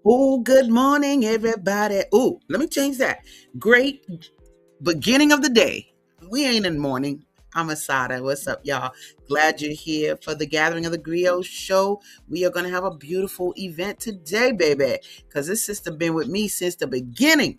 Oh, good morning, everybody. Oh, let me change that. Great beginning of the day. We ain't in the morning. I'm Asada. What's up, y'all? Glad you're here for the gathering of the Griots show. We are going to have a beautiful event today, baby, because this sister been with me since the beginning.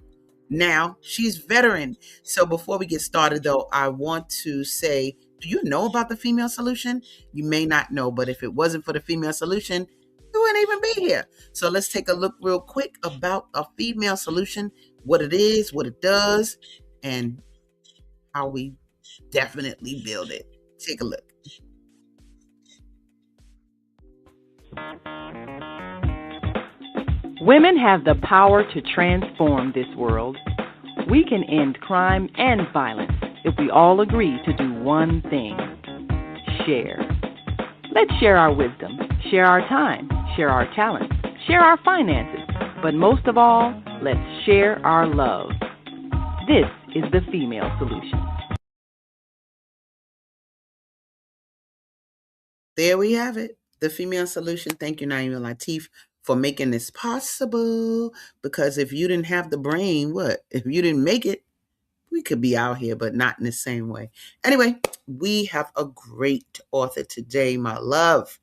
Now she's veteran. So before we get started, though, I want to say, do you know about the female solution? You may not know, but if it wasn't for the female solution, you wouldn't even be here. So let's take a look real quick about a female solution, what it is, what it does, and how we definitely build it. Take a look. Women have the power to transform this world. We can end crime and violence if we all agree to do one thing: share. Let's share our wisdom, share our time, share our talents, share our finances, but most of all, let's share our love. This is the female solution. There we have it. The female solution. Thank you, Naima Latif, for making this possible. Because if you didn't have the brain, what? If you didn't make it, we could be out here, but not in the same way. Anyway, we have a great author today, my love.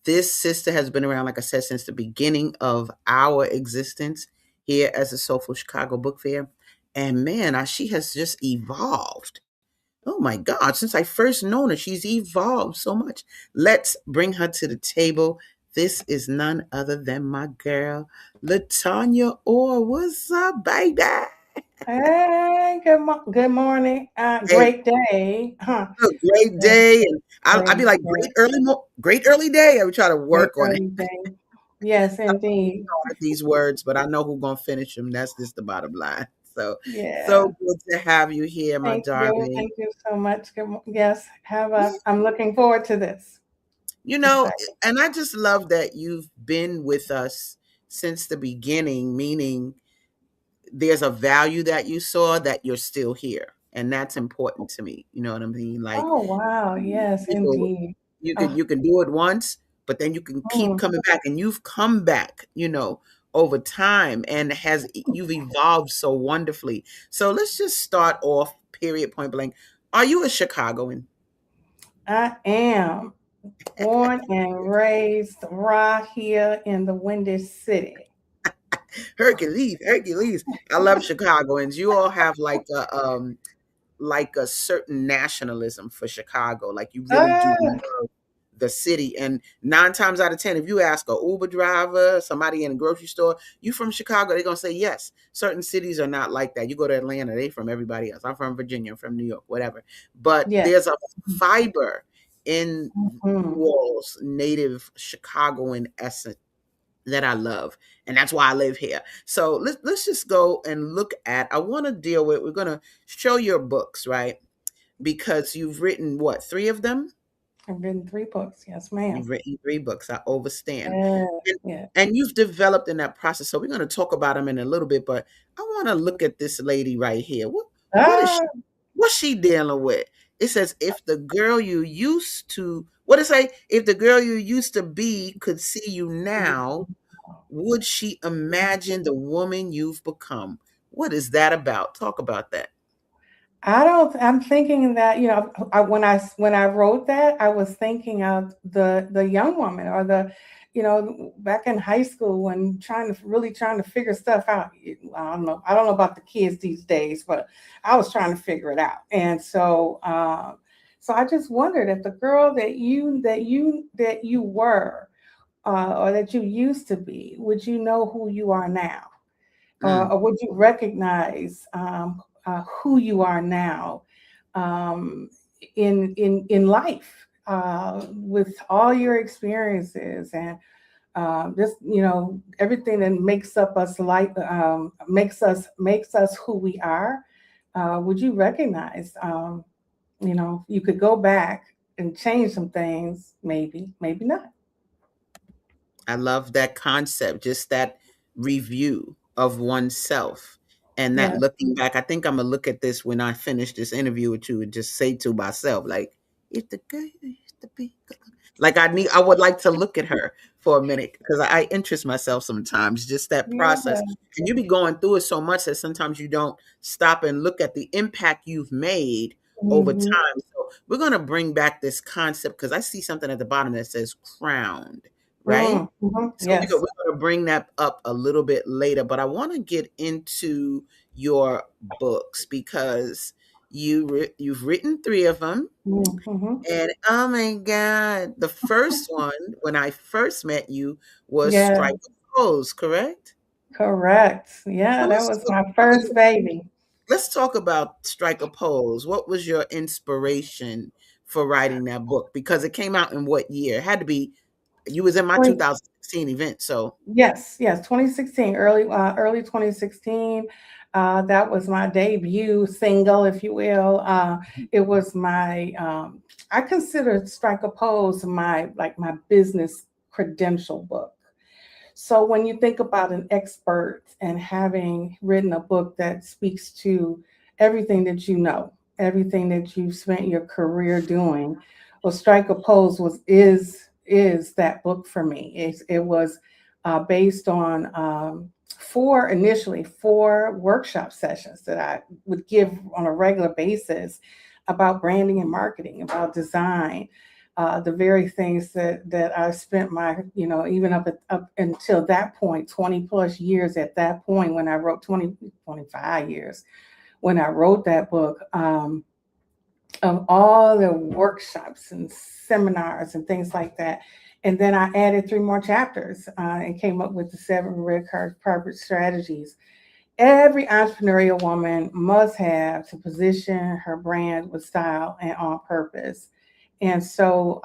This sister has been around, like I said, since the beginning of our existence here as the Soulful Chicago Book Fair. And man, she has just evolved. Oh my God, since I first known her, she's evolved so much. Let's bring her to the table. This is none other than my girl, LaTanya Orr. What's up, baby? Hey, good morning. Hey, Great day. Huh. a great Great, day. And I'll be great like, day. great early day. I would try to Great work on it. early day. Yes, indeed. Start these words, but I know who's gonna finish them. That's just the bottom line. So, Yeah. so good to have you here, my Thank you. darling. Thank you so much. Yes, I'm looking forward to this. You know, Excited. and I just love that you've been with us since the beginning, meaning there's a value that you saw that you're still here. And that's important to me. You know what I mean? Like, Oh, wow. Yes, you know, indeed. you can Oh, you can do it once, but then you can keep mm. coming back, and you've come back, over time, and you've evolved so wonderfully. So let's just start off, period, point blank. Are you a Chicagoan? I am born and raised right here in the Windy City. Hercules. I love Chicagoans. You all have like a certain nationalism for Chicago. Like you really do Ah, love the city. And 9 times out of 10, if you ask a Uber driver, somebody in a grocery store, you from Chicago, they're gonna say yes. Certain cities are not like that. You go to Atlanta, they from everybody else. I'm from Virginia, I'm from New York, whatever. But yes. there's a fiber in Mhm. you all's native Chicagoan essence that I love. And that's why I live here. So let's just go and look at, I want to deal with, we're going to show your books, right? Because you've written what, 3 of them? I've written 3 books. Yes, ma'am. You've written 3 books. I overstand. Yeah, And, yeah. and you've developed in that process. So we're going to talk about them in a little bit, but I want to look at this lady right here. What is Ah, she, what's she dealing with? It says, if the girl you used to, what it say? If the girl you used to be could see you now, would she imagine the woman you've become? What is that about? Talk about that. I don't. I'm thinking that when I wrote that, I was thinking of the young woman or back in high school when trying to figure stuff out. I don't know. I don't know about the kids these days, but I was trying to figure it out, and so I just wondered if the girl that you were or that you used to be, would you know who you are now? Mm, Or would you recognize who you are now um, in life with all your experiences and just everything that makes up us like makes us who we are? Would you recognize? You could go back and change some things, maybe not. I love that concept, just that review of oneself and that Yeah. looking back. I think I'm gonna look at this when I finish this interview with you and just say to myself, like, if the girl you used to be, like I would like to look at her for a minute because I interest myself sometimes, just that process. Yeah. And you be going through it so much that sometimes you don't stop and look at the impact you've made over Mm-hmm. time. So we're going to bring back this concept because I see something at the bottom that says crowned, right? Mm-hmm. So Yes. we're going to bring that up a little bit later, but I want to get into your books because you've written three of them. Mm-hmm. And oh my God, the first one, when I first met you, was Yeah. Strike a Pose, correct? Correct. Yeah, So that was my first baby. let's talk about Strike a Pose. What was your inspiration for writing that book? Because it came out in what year? It had to be, you was in my 2016 event, so. Yes, yes, 2016, early 2016. That was my debut single, if you will. It was my I consider Strike a Pose my business credential book. So when you think about an expert and having written a book that speaks to everything that you know, everything that you've spent your career doing, well, Strike a Pose is that book for me. It was based on four workshop sessions that I would give on a regular basis about branding and marketing, about design, the very things that I spent my, even up until that point, 20 plus years at that point when I wrote 25 years when I wrote that book, of all the workshops and seminars and things like that. And then I added three more chapters and came up with the 7 red carpet strategies every entrepreneurial woman must have to position her brand with style and on purpose. And so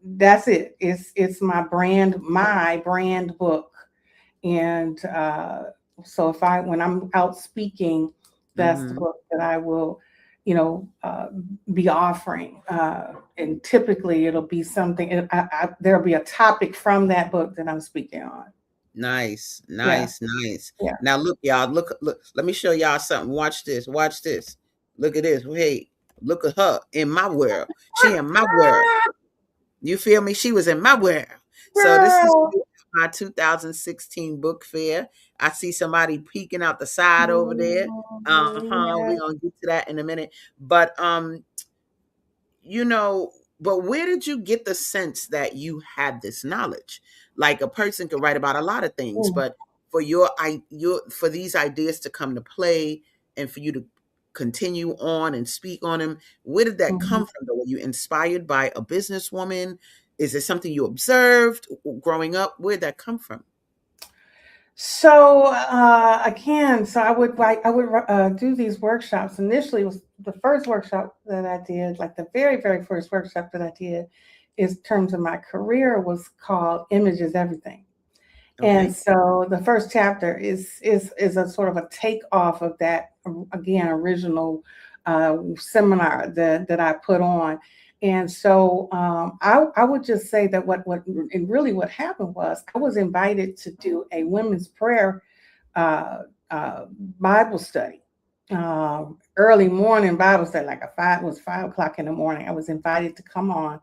that's it. It's my brand book. And so when I'm out speaking, that's the Mhm. book that I will, be offering. And typically it'll be something. There'll be a topic from that book that I'm speaking on. Nice, Yeah, nice, nice. yeah. Now look, y'all, look, let me show y'all something. Watch this, watch this. Look at this. Hey, look at her in my world. She in my world. You feel me? She was in my world. So this is Girl. my 2016 book fair. I see somebody peeking out the side over there. Uh-huh. Yeah. We're gonna get to that in a minute. But you know, but where did you get the sense that you had this knowledge? Like a person could write about a lot of things, Mm, but for these ideas to come to play and for you to continue on and speak on them, where did that mhm. come from? Though? Were you inspired by a businesswoman? Is it something you observed growing up? Where'd that come from? So again, so I would do these workshops. Initially, it was the first workshop that I did, like the very very first workshop that I did, in terms of my career was called "Image is Everything." And Okay. so the first chapter is a sort of a takeoff of that again original seminar that I put on. And so I would just say that what and really what happened was I was invited to do a women's prayer uh, uh, Bible study, early morning Bible study, like a five it was 5 o'clock in the morning. I was invited to come on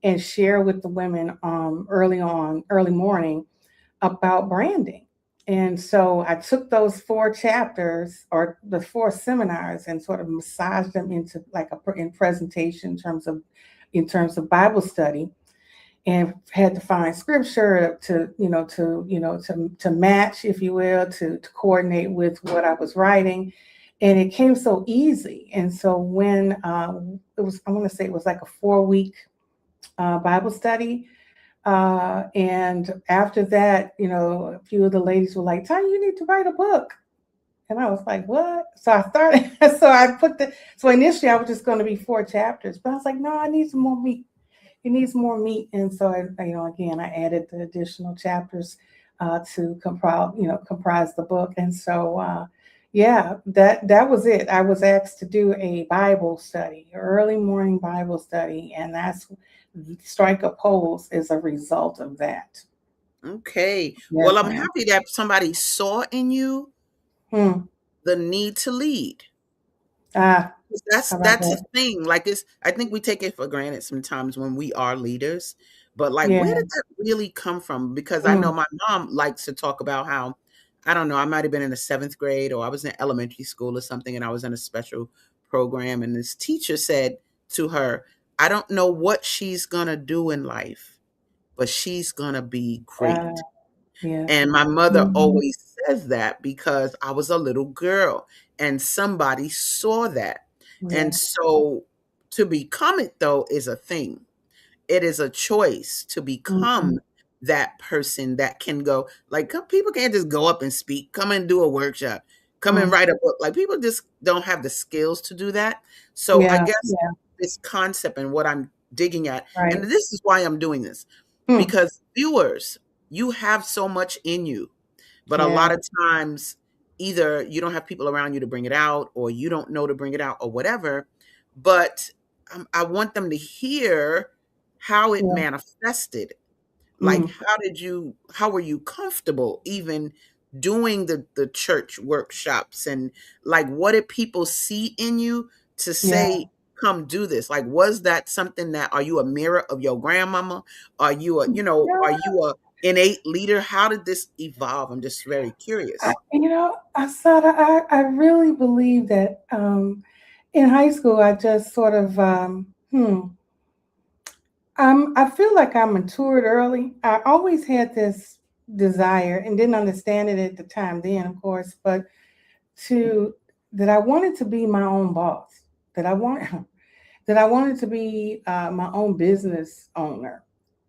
and share with the women early morning about branding. And so I took those 4 chapters or the 4 seminars and sort of massaged them into like in presentation in terms of Bible study, and had to find scripture to match, if you will, to coordinate with what I was writing. And it came so easy. And so when it was, I want to say it was like a 4 week Bible study, and after that, a few of the ladies were like, "Tanya, you need to write a book." And I was like, "What?" So I started, so initially I was just going to be 4 chapters, but I was like, "No, I need some more meat. It needs more meat." And so again, I added the additional chapters to comprise the book. And so, yeah, that was it. I was asked to do a Bible study, early morning Bible study, and that's Strike a Pose is a result of that. Okay. Well, Yes, I'm ma'am. happy that somebody saw in you Hmm. the need to lead. Ah, That's how about that's the that? thing. Like I think we take it for granted sometimes when we are leaders. But like, where Yeah. did that really come from? Because I know Mm. my mom likes to talk about how, I don't know, I might have been in the seventh grade or I was in elementary school or something, and I was in a special program. And this teacher said to her, I don't know what she's going to do in life, but she's going to be great. Yeah. And my mother Mhm. always says that because I was a little girl and somebody saw that. And Yeah. so to become it, though, is a thing. It is a choice to become Mhm. that person that can go, like, people can't just go up and speak, come and do a workshop, come and Mm. write a book. Like, people just don't have the skills to do that. So I Yeah. guess Yeah. this concept and what I'm digging at, and Right. this is why I'm doing this, Mm. because viewers, you have so much in you, but a Yeah. lot of times either you don't have people around you to bring it out, or you don't know to bring it out, or whatever. But I want them to hear how it Yeah. manifested. Like, Mm. how were you comfortable even doing the church workshops? And like, what did people see in you to Yeah. say, come do this? Like, was that something that, are you a mirror of your grandmama? Are you are Yeah. you a innate leader? How did this evolve? I'm just very curious. I thought I really believe that in high school I just sort of I feel like I matured early. I always had this desire and didn't understand it at the time then, of course, but to that I wanted to be my own boss. That I want that I wanted to be my own business owner.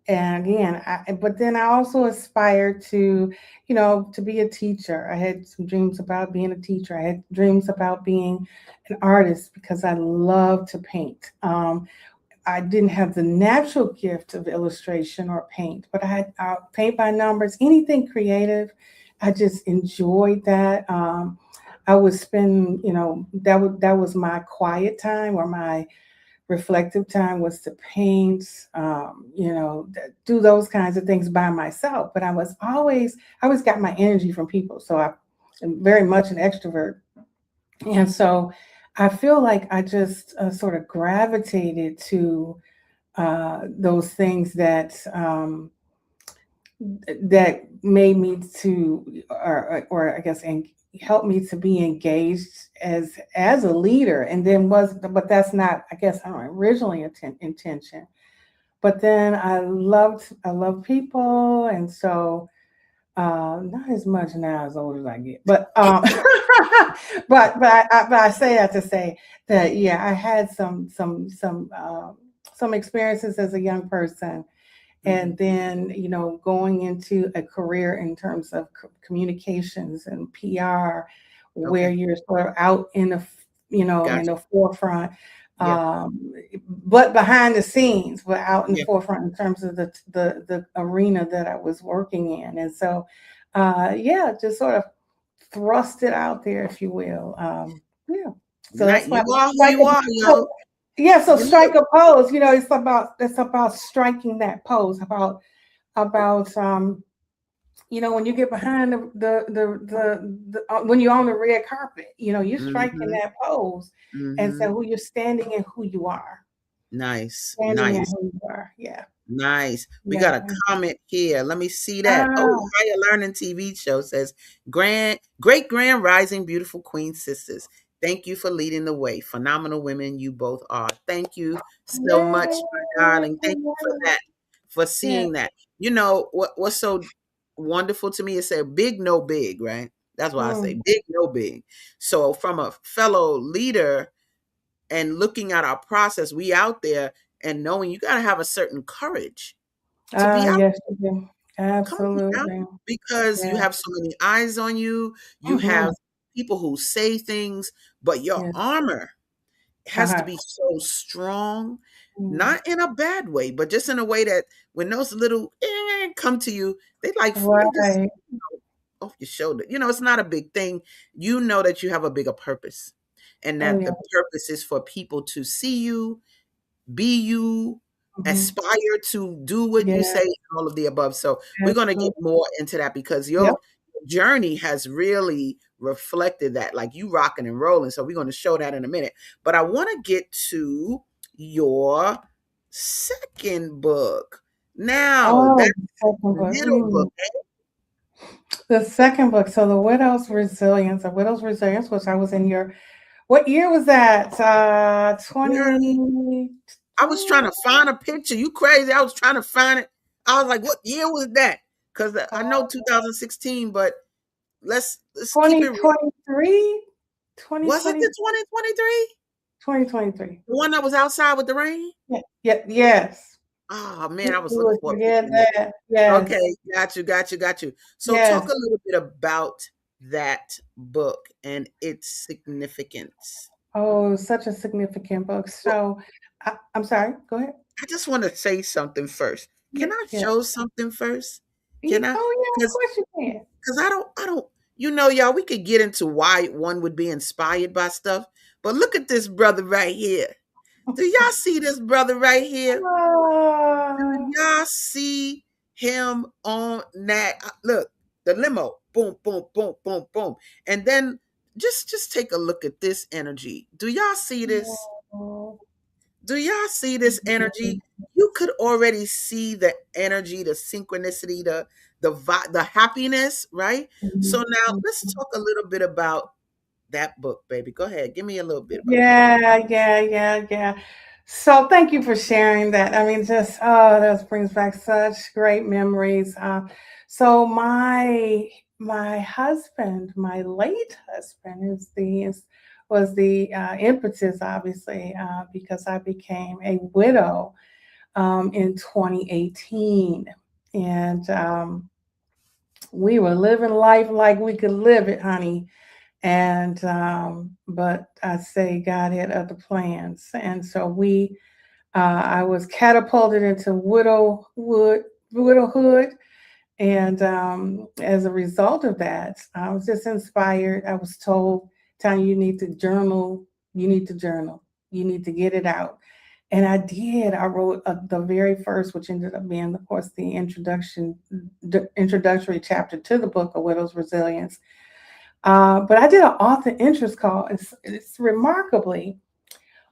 And again, but then I also aspired to, to be a teacher. I had some dreams about being a teacher. I had dreams about being an artist because I love to paint. I didn't have the natural gift of illustration or paint, but I had paint by numbers, anything creative. I just enjoyed that. I would spend, that was my quiet time or my reflective time was to paint, do those kinds of things by myself. But I always got my energy from people. So I am very much an extrovert. And so I feel like I just sort of gravitated to those things that made me to, or I guess, and helped me to be engaged as a leader. And then but that's not, I guess, I don't know, originally intention. But then I love people, and so not as much now as old as I get, but but I say that to say that yeah, I had some experiences as a young person, and Mhm. then going into a career in terms of communications and PR, where Okay. you're sort of out in the in Gotcha. the forefront, Yeah. but behind the scenes, but out in the Yeah. forefront in terms of the arena that I was working in. And so yeah, just sort of thrust it out there, if you will. Yeah, so that's why You are who like you are, so, yo. yeah, so You know. strike a pose. It's about striking that pose. About when you get behind when you're on the red carpet, you're striking Mhm. that pose, and so Mhm. who you're standing and who you are, Nice. standing and Nice. who you are. Yeah, Nice. We got a yeah. comment here. Let me see that. Oh, Ah, Higher Learning TV show says, Great Grand Rising Beautiful Queen Sisters. Thank you for leading the way. Phenomenal women you both are. Thank you so much, my yeah, darling. Thank you for that, for yeah. seeing that. You know what's so wonderful to me is say big, no big, right? That's why I say Mm. big, no big. So from a fellow leader, and looking at our process, we out there, and knowing you got to have a certain courage to Ah, be out. yes, you do. Come on now, Absolutely. because you Yeah. have so many eyes on you. You Hmm. have people who say things, but your Yes. armor has to Uh-huh. be so strong, Mm. not in a bad way, but just in a way that when those little come to you, they just Right. off your shoulder. It's not a big thing. You know that you have a bigger purpose, and Oh that yeah. the purpose is for people to see you, be you, Hmm. aspire to do what you Yeah. say, and all of the above. So we're going to get Absolutely. more into that because Yep. your journey has really reflected that, like you rocking and rolling. So we're going to show that in a minute. But I want to get to your second book. Now, Oh, that the second book. middle book, The second book. So the Widow's Resilience, which I was in your, what year was that? girl, 2020. I was trying to find a picture. You crazy? I was trying to find it. I was like, "What year was that?" Because I know 2016, but let's keep it real. 2023. Was it 2020. the 2023? 2023. The one that was outside with the rain? Yeah, yeah, yes. Oh man, I You was looking would for a forget picture now. that. Yes. Okay, got you. So talk Yes. a little bit about that book and its significance. Oh, such a significant book. Well, So I'm sorry. Go ahead. I just want to say something first. Yeah, Can I yeah. show something first? Can I? Oh, yeah, of Because course you can. because I don't. You know, y'all. We could get into why one would be inspired by stuff, but look at this brother right here. Do y'all see this brother right here? Do Oh, y'all see him on that? Look, the limo, boom, boom, boom, boom, boom, and then just take a look at this energy. Do y'all see this? no. Do y'all see this energy? You could already see the energy, the synchronicity, the happiness, right? So now let's talk a little bit about that book, baby. Go ahead, give me a little bit about that. Yeah. So thank you for sharing that. I mean, just that brings back such great memories. So my husband, my late husband, was the impetus, obviously, because I became a widow in 2018, and we were living life like we could live it, honey. And but I say God had other plans, and so I was catapulted into widowhood, and as a result of that, I was just inspired. I was told, "Tanya, you need to journal. You need to journal. You need to get it out." And I did. I wrote the very first, which ended up being, of course, the introductory chapter to the book of Widow's Resilience. But I did an author interest call. It's remarkably,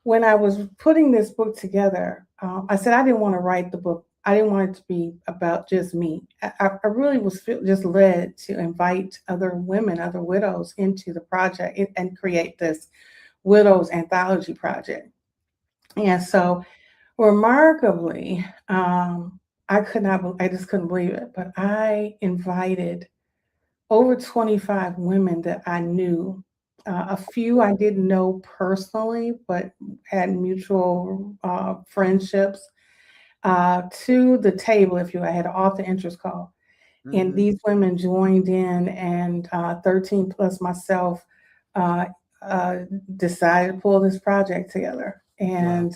when I was putting this book together, I said I didn't want to write the book. I didn't want it to be about just me. I really was just led to invite other women, other widows into the project and create this widows anthology project. And so, remarkably, I could not, I just couldn't believe it. But I invited over 25 women that I knew. A few I didn't know personally, but had mutual friendships to the table, if you will. I had an author interest call. And Mm-hmm. these women joined in, and 13 plus myself uh, uh, decided to pull this project together. Wow. And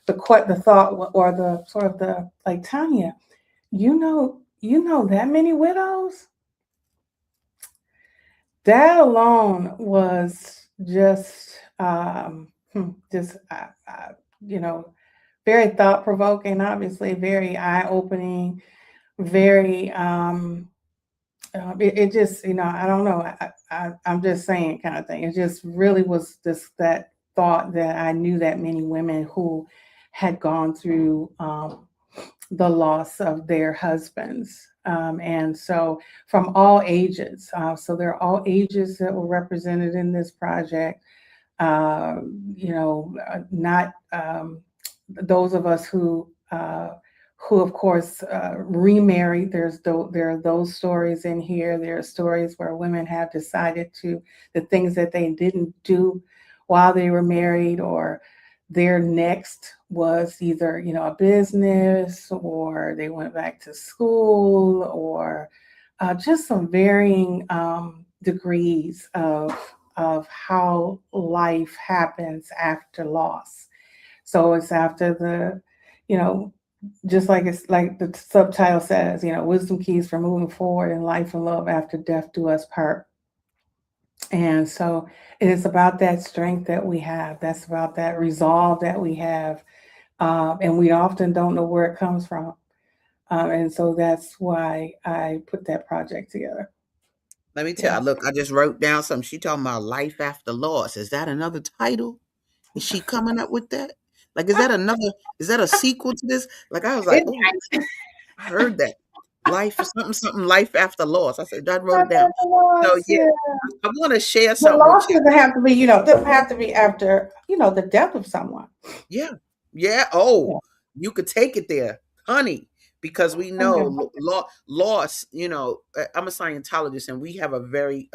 the thought, or the sort of the, like, Tanya, you know that many widows? That alone was just you know, very thought provoking, obviously very eye opening, very it just, I don't know, I'm just saying, kind of thing. It just really was this that thought that I knew that many women who had gone through the loss of their husbands. And so, from all ages, so there are all ages that were represented in this project. Not those of us who of course remarried. There are those stories in here. There are stories where women have decided to the things that they didn't do while they were married, or their next was either a business, or they went back to school, or just some varying degrees of how life happens after loss. So it's after you know, just like it's like the subtitle says, wisdom keys for moving forward in life and love after death do us part. And so it is about that strength that we have. That's about that resolve that we have. And we often don't know where it comes from. And so that's why I put that project together. Let me tell Yeah. you, look, I just wrote down something. She talking about life after loss. Is that another title? Is she coming up with that? Like, is that a sequel to this? Like, I was like, It, oh, I heard that. Life something something life after loss. I said I wrote it After down. the So loss, yeah, yeah. I want to share The something with loss you. doesn't have to be, doesn't have to be after, the death of someone. Yeah. Yeah. Oh, Yeah. you could take it there, honey, because we know Okay. loss, I'm a Scientologist and we have a very,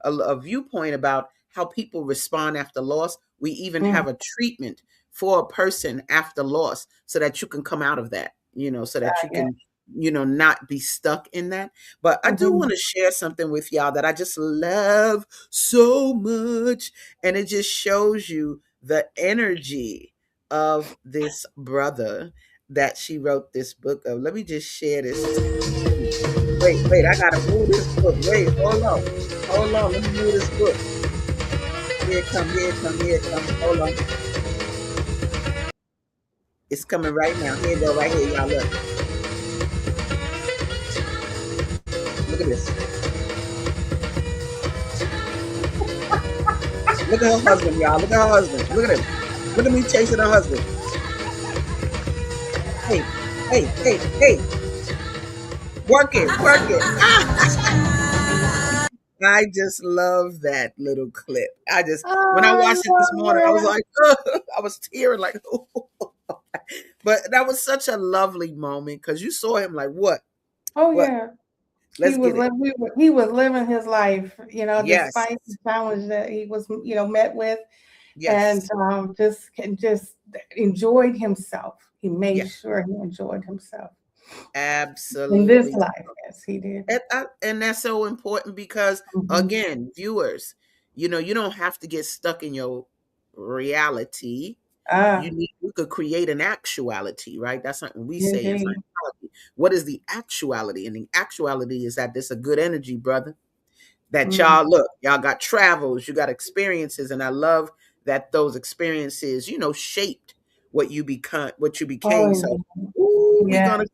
a viewpoint about how people respond after loss. We even Mm. have a treatment for a person after loss so that you can come out of that, so that you Yeah. can, not be stuck in that. But I do Hmm. want to share something with y'all that I just love so much. And it just shows you the energy of this brother that she wrote this book of. Let me just share this. Wait, I gotta move this book. Wait, hold on. Hold on, let me move this book. Here it come, here it come, here it come. Hold on. It's coming right now. Here it go, right here, y'all. Look. Look at this. Look at her husband, y'all. Look at her husband. Look at him. Look at me chasing her husband. Hey, hey. Work it, work it. I just love that little clip. When I I watched it this love morning, I was it. like, I was tearing like, but that was such a lovely moment because you saw him like, what? Oh What? yeah. Let's get it. He was living his life, Yes, despite the challenge that he was, met with, and yes, just enjoyed himself. He made yes, sure he enjoyed himself in this absolutely. life. Yes, he did. And that's so important because, Hmm. again, viewers, you don't have to get stuck in your reality. Ah, You could create an actuality, right? That's something we say in indeed. Scientology. What is the actuality? And the actuality is that there's a good energy, brother. That Mm. y'all got travels, you got experiences, and I love that those experiences, shaped what you Oh, became. So, indeed. ooh, we Yeah. gonna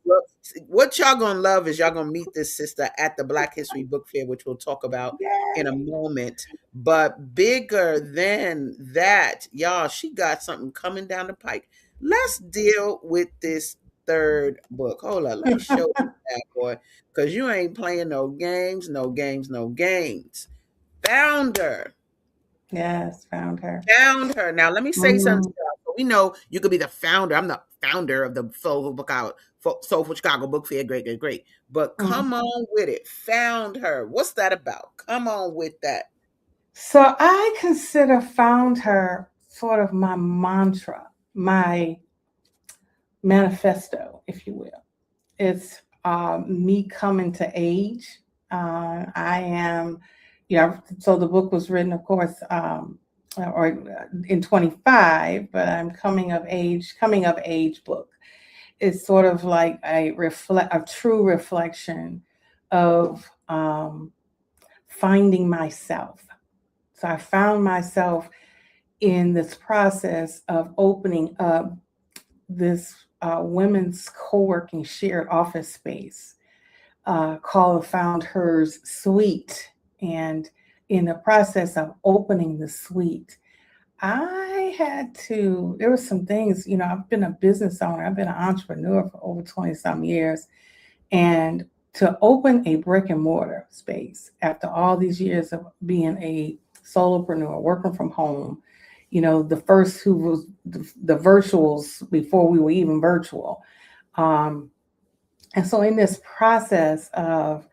what y'all gonna love is y'all gonna meet this sister at the Black History Book Fair, which we'll talk about in a Yay. moment. But bigger than that, y'all, she got something coming down the pike. Let's deal with this third book. Hold on, let me show you that boy, because you ain't playing no games, no games, no games. Found her. Yes, found her. Found her. Now, let me say something to Mm. y'all. So we know you could be the founder. I'm the founder of the Soulful Chicago Book Fair. Great, great, great. But Mm. come on with it. Found her. What's that about? Come on with that. So I consider found her sort of my mantra, my manifesto, if you will. It's me coming to age. I am, so the book was written, of course, or in 25, but I'm coming of age book. It's sort of like a true reflection of finding myself. So I found myself in this process of opening up this women's co-working shared office space called Found Hers Suite. And in the process of opening the suite, there were some things, I've been a business owner, I've been an entrepreneur for over 20 some years. And to open a brick and mortar space after all these years of being a solopreneur, working from home, the first who was the virtuals before we were even virtual. Um, and so in this process of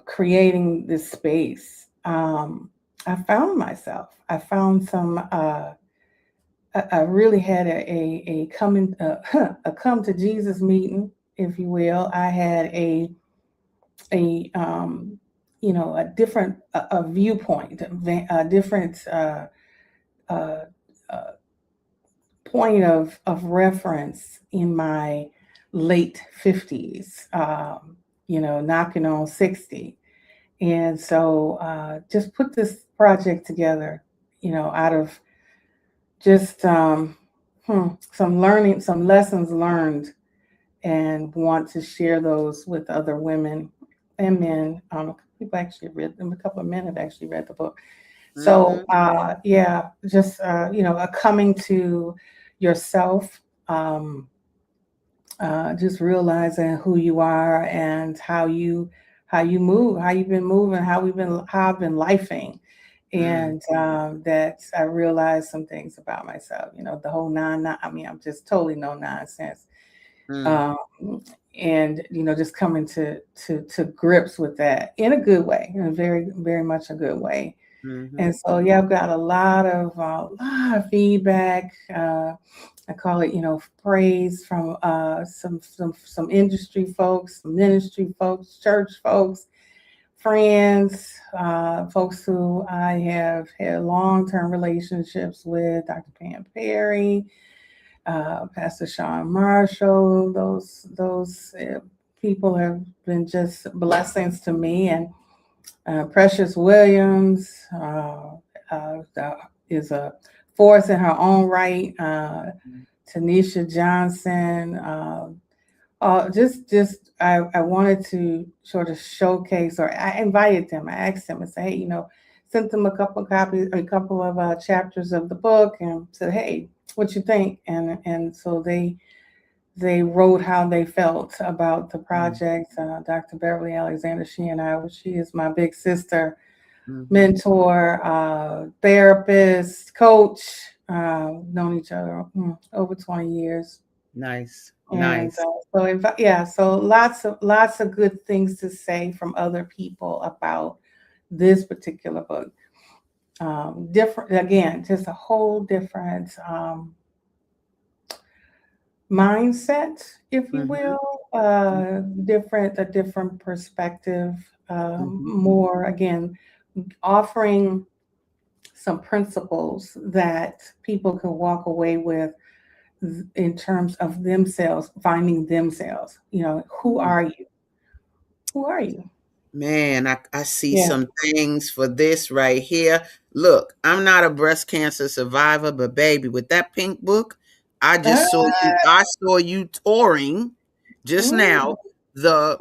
creating this space, I found myself. I found some. I really had a coming a come to Jesus meeting, if you will. I had a a different a viewpoint, a different uh, uh, point of reference in my late 50s, knocking on 60. And so just put this project together, out of just some lessons learned, and want to share those with other women and men. People actually read them. A couple of men have actually read the book. So Mm-hmm. yeah, just a coming to yourself, um, just realizing who you are and how you move, how you've been moving, how I've been lifing, Mm, and that I realized some things about myself. The whole I mean, I'm just totally no nonsense. mm, Um, and just coming to grips with that in a good way, in a very very much a good way. mm-hmm, And so yeah, I've got a lot of feedback. I call it, praise from some industry folks, some ministry folks, church folks, friends, folks who I have had long-term relationships with, Dr. Pam Perry, Pastor Sean Marshall. Those people have been just blessings to me, and Precious Williams is a force in her own right. Tanisha Johnson. I wanted to sort of showcase, or I invited them. I asked them and said, hey, sent them a couple of copies, a couple of chapters of the book, and said, hey, what you think? And so they wrote how they felt about the mm, project. Dr. Beverly Alexander, she is my big sister, mm-hmm. mentor, therapist, coach. Known each other over 20 years. Nice, And nice. so lots of good things to say from other people about this particular book. Different again, just a whole different mindset, if you Mm-hmm, will, a different perspective, mm-hmm, more again, offering some principles that people can walk away with in terms of themselves, finding themselves. Who mm. are you? Who are you? Man, I see Yeah. some things for this right here. Look, I'm not a breast cancer survivor, but baby, with that pink book, Ah, I saw you touring just mm, now the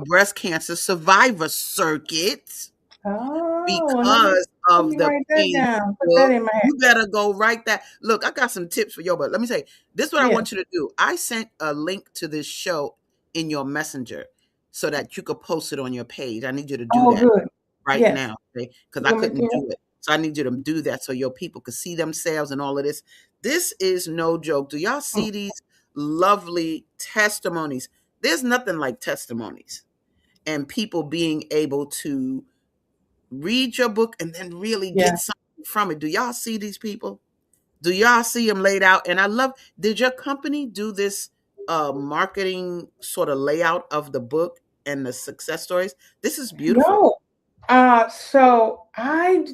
breast cancer survivor circuit oh, well, because let of me the write that pink down. Put that book. in my head. You better go write that. Look, I got some tips for you, but let me say this is what I Yeah. want you to do. I sent a link to this show in your messenger so that you could post it on your page. I need you to do Oh, that good. right Yes. now, okay? Because You I want me to do couldn't it? do it. So I need you to do that so your people could see themselves and all of this. This is no joke. Do y'all Mm, see these lovely testimonies? There's nothing like testimonies and people being able to read your book and then really yeah. get something from it. Do y'all see these people? Do y'all see them laid out? And I love, did your company do this marketing sort of layout of the book and the success stories? This is beautiful. No. So I'm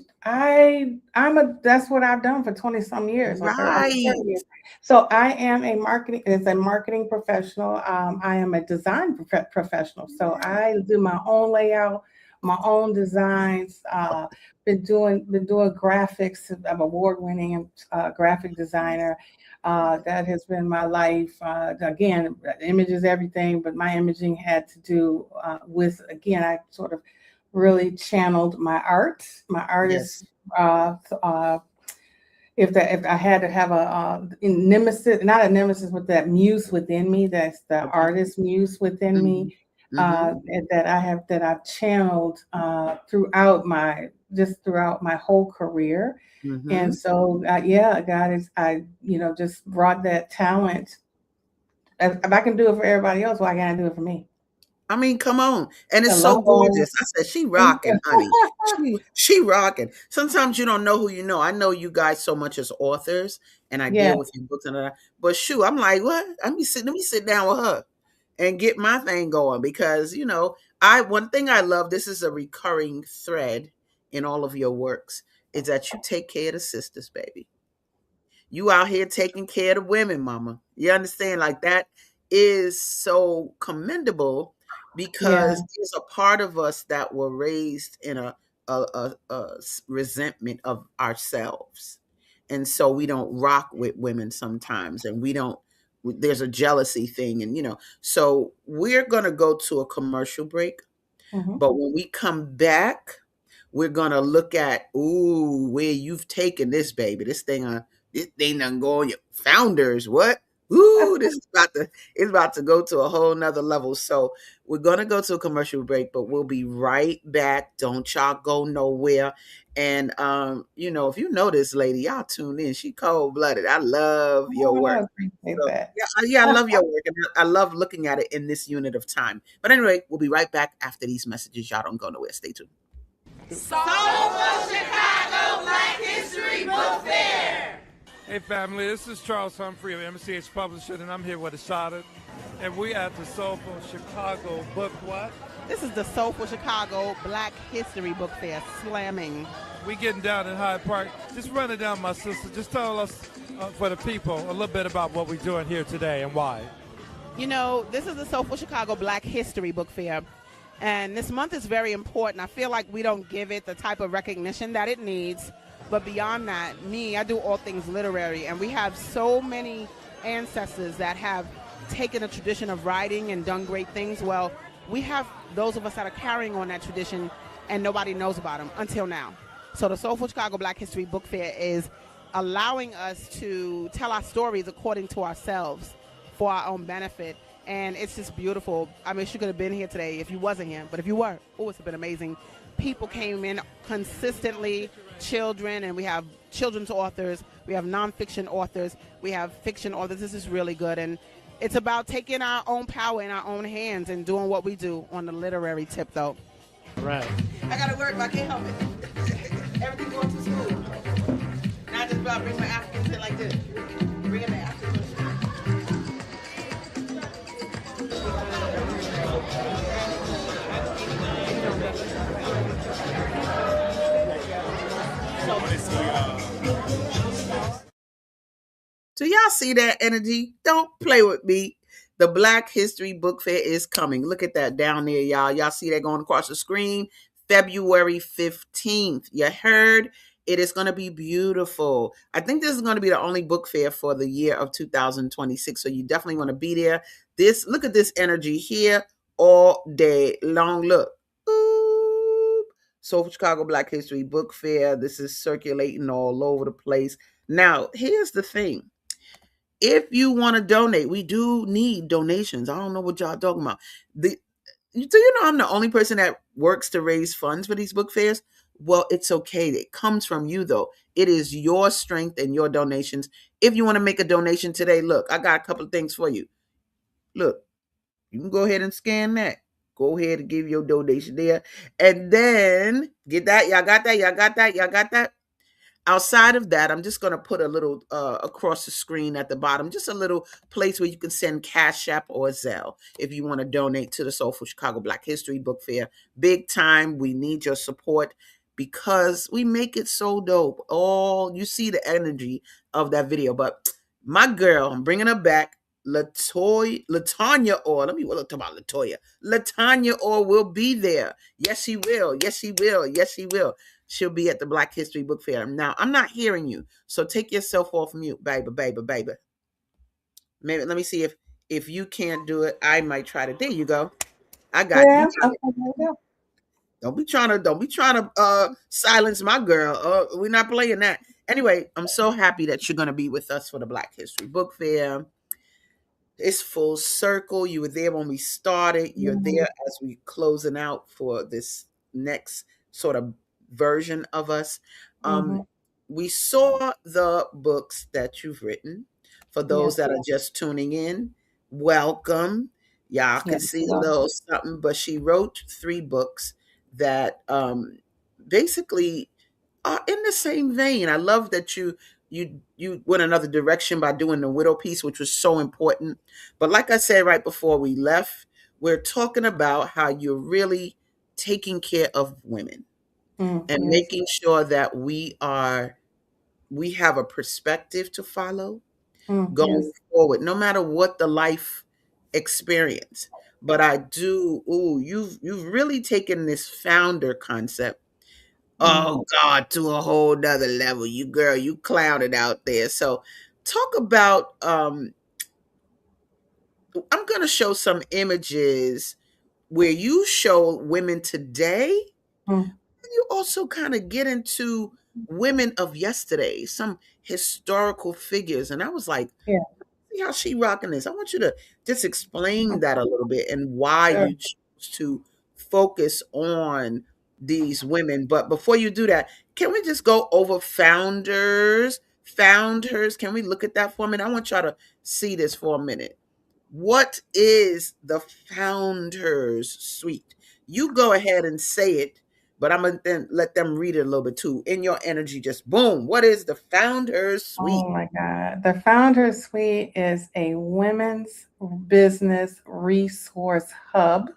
a that's what I've done for 20 some years, like almost 30 Right. years. So I am a marketing professional. I am a design professional. So I do my own layout, my own designs. Been doing graphics. I'm award-winning graphic designer. That has been my life. Again, images, everything, but my imaging had to do with, again, I sort of really channeled my art, my artist. Yes. Uh, uh, if I had to have a nemesis, not a nemesis, but that muse within me, that's the Okay. artist muse within me, Mhm. Mhm. that I've channeled throughout my whole career. And Mhm. so, yeah, God is, just brought that talent. If I can do it for everybody else, why can't I do it for me? I mean, come on. And The it's so logo. gorgeous. I said, she rocking, honey. She rocking. Sometimes you don't know who you know. I know you guys so much as authors and I Yeah. deal with your books and all that. But shoot, I'm like, what? Let me sit down with her and get my thing going because, I one thing I love, this is a recurring thread in all of your works, is that you take care of the sisters, baby. You out here taking care of the women, mama. You understand? Like that is so commendable Yeah. because there's a part of us that were raised in a resentment of ourselves. And so we don't rock with women sometimes and we don't there's a jealousy thing and so we're going to go to a commercial break, Hmm. but when we come back we're gonna look at where you've taken this baby. This thing done go on your founders. What? Ooh, this is about to go to a whole nother level. So we're gonna go to a commercial break, but we'll be right back. Don't y'all go nowhere. And if you know this lady, y'all tune in. She cold blooded. I love your Oh, I work. appreciate So that. yeah, I love your work, and I love looking at it in this unit of time. But anyway, we'll be right back after these messages. Y'all don't go nowhere. Stay tuned. Soulful Chicago Black History Book Fair. Hey family, this is Charles Humphrey of MCH Publishing, and I'm here with Ashada, and we at the Soulful Chicago Book what? This is the Soulful Chicago Black History Book Fair, slamming. We getting down in Hyde Park. Just run it down, my sister. Just tell us, for the people, a little bit about what we're doing here today and why. You know, this is the Soulful Chicago Black History Book Fair, and this month is very important. I feel like we don't give it the type of recognition that it needs. But beyond that, I do all things literary, and we have so many ancestors that have taken a tradition of writing and done great things. Well, we have those of us that are carrying on that tradition, and nobody knows about them until now. So the Soulful Chicago Black History Book Fair is allowing us to tell our stories according to ourselves for our own benefit. And it's just beautiful. I mean, she could have been here today if you wasn't here, but if you were, it's been amazing. People came in consistently, children, and we have children's authors, we have nonfiction authors, we have fiction authors. This is really good, and it's about taking our own power in our own hands and doing what we do on the literary tip, though. Right. I gotta work, but I can't help it. Everything going to school. Not just about bring my African shit like this. Bring it back. Do y'all see that energy? Don't play with me. The Black History Book Fair is coming. Look at that down there, y'all. Y'all see that going across the screen? February 15th. You heard? It is going to be beautiful. I think this is going to be the only book fair for the year of 2026. So you definitely want to be there. Look at this energy here all day long. Look. Ooh. Soulful Chicago Black History Book Fair. This is circulating all over the place. Now, here's the thing. If you want to donate, we do need donations. I don't know what y'all talking about. Do you know I'm the only person that works to raise funds for these book fairs? Well, it's okay. It comes from you, though. It is your strength and your donations. If you want to make a donation today, look, I got a couple of things for you. Look, you can go ahead and scan that. Go ahead and give your donation there. And then get that. Y'all got that? Y'all got that? Y'all got that? Outside of that, I'm just going to put a little across the screen at the bottom, just a little place where you can send Cash App or Zelle if you want to donate to the Soulful Chicago Black History Book Fair. Big time. We need your support because we make it so dope. You see the energy of that video. But my girl, I'm bringing her back, LaTanya Orr. Let me talk about LaToya. LaTanya Orr will be there. Yes, she will. Yes, she will. Yes, she will. She'll be at the Black History Book Fair. Now, I'm not hearing you, so take yourself off mute, baby. Maybe let me see if you can't do it. I might try to. There you go. I got you. Okay. Don't be trying to silence my girl. We're not playing that. Anyway, I'm so happy that you're going to be with us for the Black History Book Fair. It's full circle. You were there when we started. You're there as we closing out for this next sort of version of us. We saw the books that you've written. For those that are just tuning in, welcome. Y'all can see a little something, but she wrote 3 books that basically are in the same vein. I love that you went another direction by doing the widow piece, which was so important. But like I said right before we left, we're talking about how you're really taking care of women and making sure that we have a perspective to follow going forward, no matter what the life experience. But you've really taken this founder concept, oh God, to a whole nother level. You clowned out there. So talk about, I'm going to show some images where you show women today. You also kind of get into women of yesterday, some historical figures. And I was like, see how she rocking this. I want you to just explain that a little bit and why you choose to focus on these women. But before you do that, can we just go over founders? Founders, can we look at that for a minute? I want y'all to see this for a minute. What is the founders suite? You go ahead and say it, but I'm gonna then let them read it a little bit too. In your energy, just boom. What is the founders suite? Oh my God. The Founder Suite is a women's business resource hub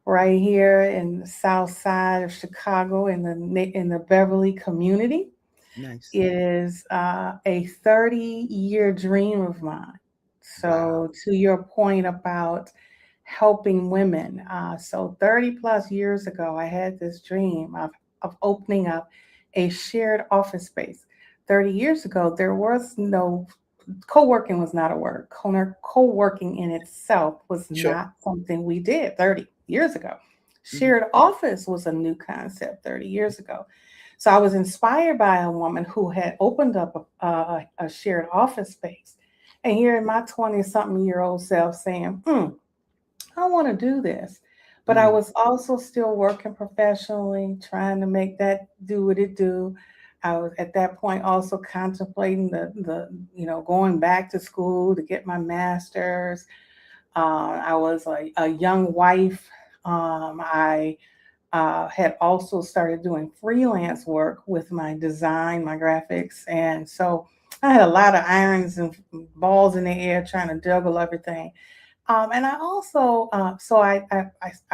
right here in the south side of Chicago in the Beverly community. Nice. It is a 30-year dream of mine. Wow. So to your point about helping women, so 30 plus years ago, I had this dream of opening up a shared office space. 30 years ago, there was no co-working was not a word. Co-working in itself was Sure. not something we did 30 years ago. Mhm. Shared office was a new concept 30 years ago. So I was inspired by a woman who had opened up a shared office space. And here in my 20-something-year-old self saying, I want to do this. But I Mm. was also still working professionally, trying to make that do what it do. I was at that point also contemplating the going back to school to get my master's. I was a young wife. I had also started doing freelance work with my design, my graphics. And so I had a lot of irons and balls in the air trying to juggle everything. And I also, so I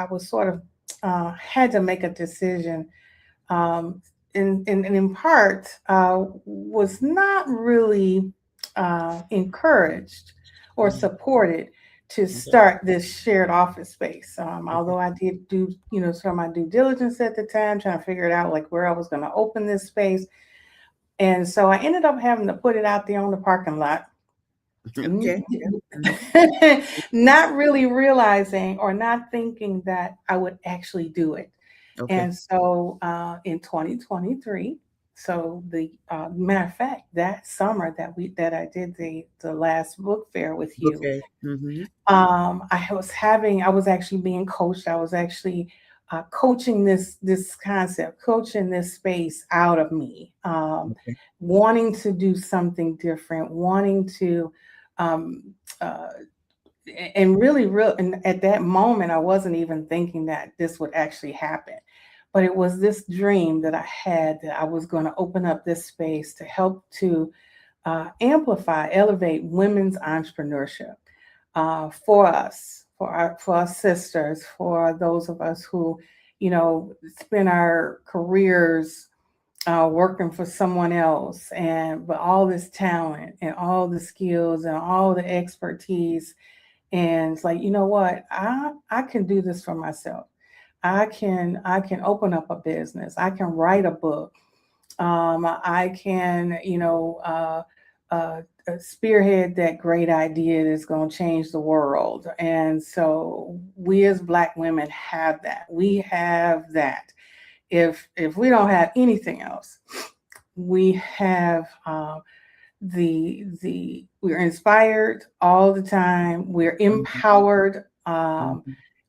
was sort of had to make a decision, um, in part, was not really encouraged or Mhm. supported to Okay. start this shared office space. Although I did do, sort of my due diligence at the time, trying to figure it out, like where I was going to open this space. And so I ended up having to put it out there on the parking lot. Okay. Yeah. Mhm. Not really realizing or not thinking that I would actually do it. Okay. And so in 2023, so the matter of fact, that summer that I did the last book fair with you, Okay. Mhm. I was actually being coached. I was actually coaching this concept, coaching this space out of me, Okay. wanting to do something different, wanting to um, uh, and really real and at that moment I wasn't even thinking that this would actually happen, but it was this dream that I had that I was going to open up this space to help to amplify, elevate women's entrepreneurship for us, for our sisters, for those of us who, spend our careers working for someone else, and but all this talent and all the skills and all the expertise, and it's like, you know what, I can do this for myself. I can open up a business. I can write a book. I can, spearhead that great idea that's going to change the world. And so we as Black women have that. We have that. If we don't have anything else, we have we're inspired all the time. We're Mhm. empowered. Mhm.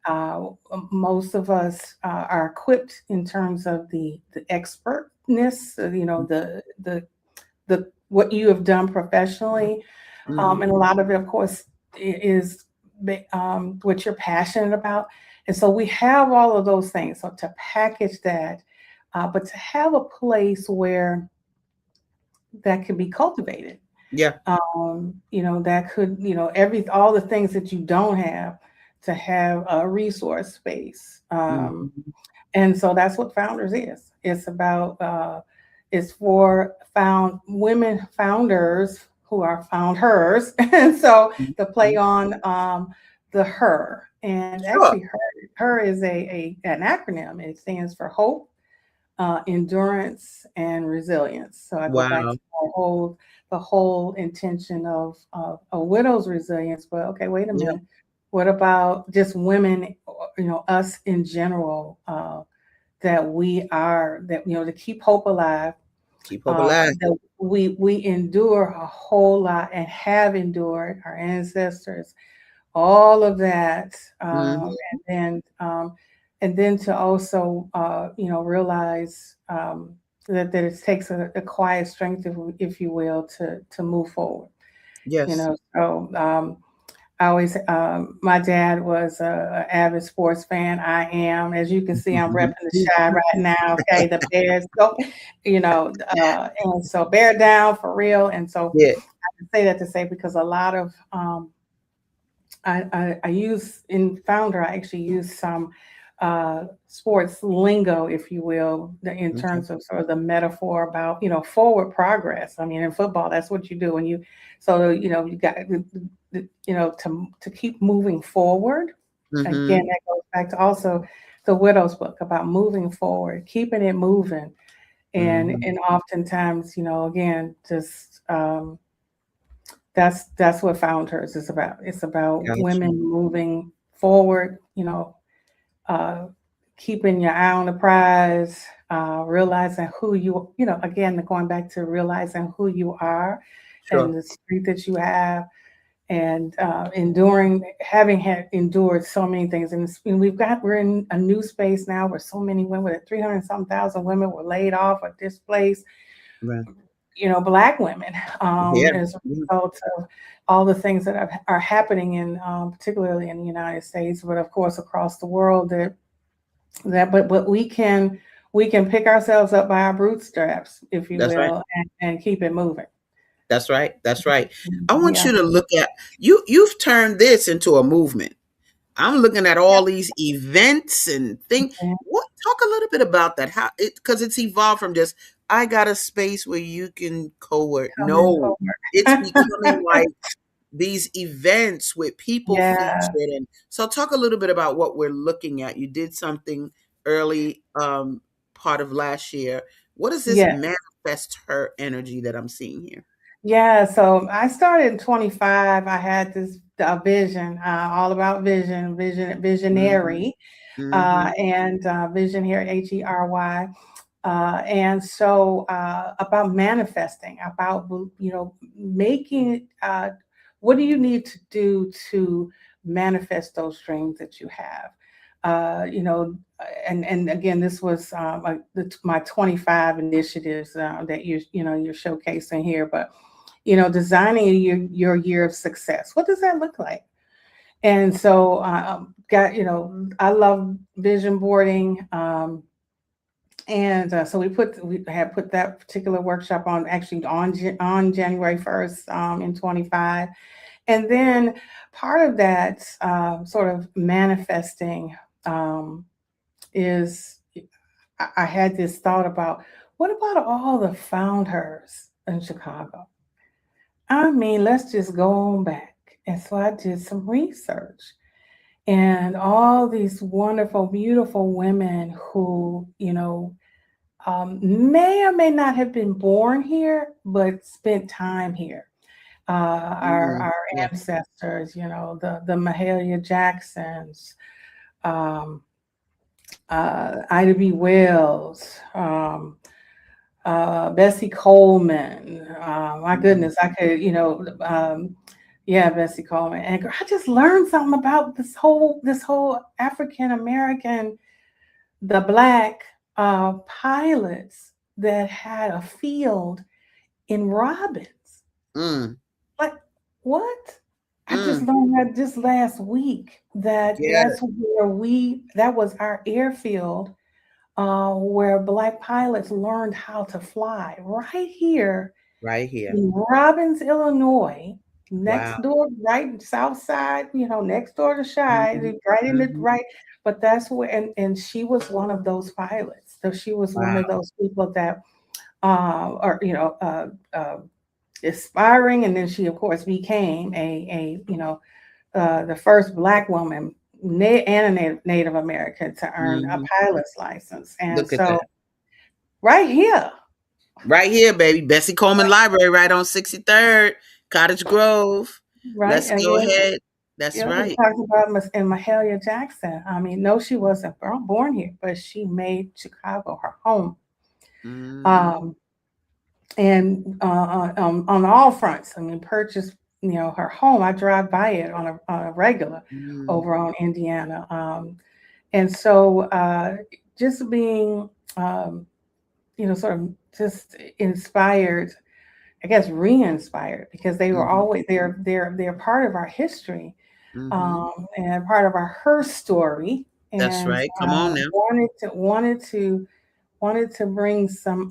Uh, Most of us are equipped in terms of the expertness, the what you have done professionally, Mhm. and a lot of it, of course, is what you're passionate about. And so we have all of those things. So to package that, but to have a place where that can be cultivated, Yeah. that could, all the things that you don't have, to have a resource space. Mhm. And so that's what Founders is. It's about, it's for found women founders who are found hers. And so the play Mhm. on the her. And Sure. actually, her is an acronym. It stands for hope, endurance, and resilience. So I go back Wow. to the whole intention of a widow's resilience. But okay, wait a Yeah. minute. What about just women? Us in general. That we are that to keep hope alive, Keep hope alive. That we endure a whole lot and have endured, our ancestors, all of that, Hmm. and then to also realize that it takes a quiet strength, if you will, to move forward. Yes. So I always, my dad was a avid sports fan. I am, as you can see, I'm repping the Shy right now. Okay, the Bears go, and so bear down for real. And so Yeah. I say that to say because a lot of I use in Founder, I actually use some sports lingo, if you will, in Okay. terms of sort of the metaphor about, forward progress. I mean, in football, that's what you do when you got, to keep moving forward. Again, Hmm. that goes back to also the Widow's book about moving forward, keeping it moving. Hmm. And oftentimes, again, just that's what Founders is about. It's about Gotcha. women moving forward, uh, keeping your eye on the prize, realizing who again, going back to realizing who you are and Sure. the strength that you have, and having endured so many things. And we're in a new space now where so many women, 300 some thousand women were laid off or displaced, Right. Black women, Yeah. as a Yeah. result of all the things that are happening particularly in the United States, but of course across the world. But we can pick ourselves up by our bootstraps, if you That's right. will, and keep it moving. That's right. That's right. I want Yeah. you to look at you. You've turned this into a movement. I'm looking at all these events and things. Yeah. What talk a little bit about that? How it because it's evolved from just I got a space where you can co-work. Come in No, it's becoming forward. like these events with people Yeah. featured. And so talk a little bit about what we're looking at. You did something early part of last year. What does this Yeah. manifest her energy that I'm seeing here? Yeah, so I started in 25. I had this vision, all about Hmm. visionary, Hmm. and visionary, Hery, and so about manifesting, about making. What do you need to do to manifest those dreams that you have? And again, this was my 25 initiatives that you're showcasing here, but designing your year of success. What does that look like? And so, I love vision boarding. And so we had put that particular workshop on actually on January 1st in 25. And then part of that sort of manifesting um, is I had this thought about what about all the founders in Chicago? I mean, let's just go on back. And so I did some research, and all these wonderful, beautiful women who, may or may not have been born here, but spent time here. Our Yeah. ancestors, the Mahalia Jacksons, um, Ida B. Wells, Bessie Coleman. My Mhm. goodness, I could, yeah, Bessie Coleman. And I just learned something about this whole African American, the Black pilots that had a field in Robbins. Mm, Like, what? I just mm. learned that just last week that Yeah, that was our airfield where Black pilots learned how to fly right here right here. in Robbins, Illinois, Wow. next door, right south side, next door to Shy, Mhm, right in the mhm. right. But that's where, and she was one of those pilots. So she was one Wow. of those people that are, aspiring, and then she, of course, became the first Black woman and a Native American to earn a Mhm. pilot's license. And Look at so that. right here, Right here, baby. Bessie Coleman Library, right on 63rd, Cottage Grove. right Let's go again, ahead. That's we right. talked about and Mahalia Jackson. I mean, no, she wasn't born here, but she made Chicago her home. Mhm. Um, and on all fronts. I mean, purchase, her home. I drive by it on a regular Mm, over on Indiana, and so just being, sort of just inspired, I guess, re-inspired, because they were mhm, always they're part of our history, mhm. and part of her story, That's and right. Come on now. wanted to bring some,